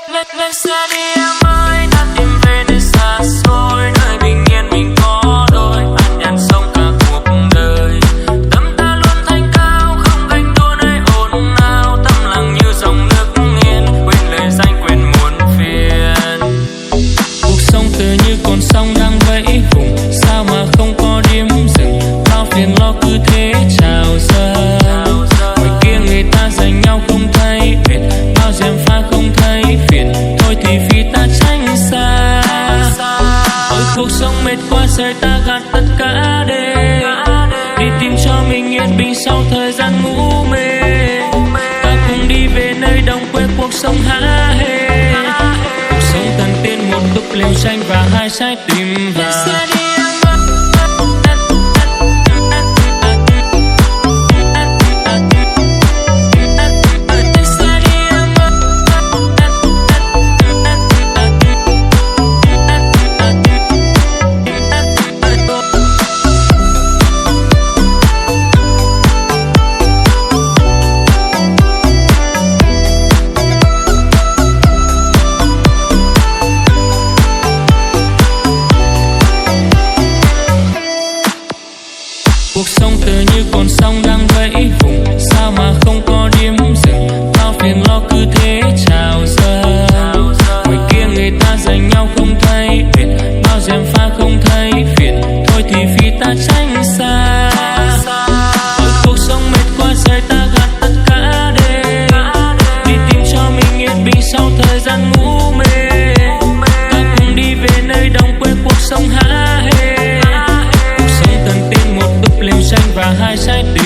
Lên xe đi em ơi, ta tìm về nơi xa xôi, nơi bình yên mình có đôi, an nhàn sống cả cuộc đời. Tâm ta luôn thanh cao, không ganh đua nơi ồn ào, tâm lặng như dòng nước yên, quên lời danh quên muộn phiền. Cuộc sống tựa như con sông đang vẫy vùng, sao mà không có điểm dừng, bao phiền lo cứ thế trào dâng. Ngoài kia người ta giành nhau không thấy mệt, bao gièm pha không thấy phiền, thôi thì vì ta tránh xa. Ôi cuộc sống mệt quá rời ta gạt tất cả để đi tìm cho mình yên bình sau thời gian ngủ mê. Ta cùng đi về nơi đồng quê cuộc sống há hê, cuộc sống cần tiền một cốc liều xanh và hai trái tim vàng. Cuộc sống tựa như con sông đang vẫy vùng, sao mà không có điểm dừng, bao phiền lo cứ thế trào dâng. Ngoài kia người ta giành nhau không thấy mệt, bao gièm pha không thấy phiền, thôi thì vì ta tránh xa. Ôi cuộc sống mệt quá rời ta gạt tất cả để đi tìm cho mình yên bình sau thời gian ngủ mê. Ta cùng đi về nơi đồng quê cuộc sống há hê, liều xanh và hai trái tim.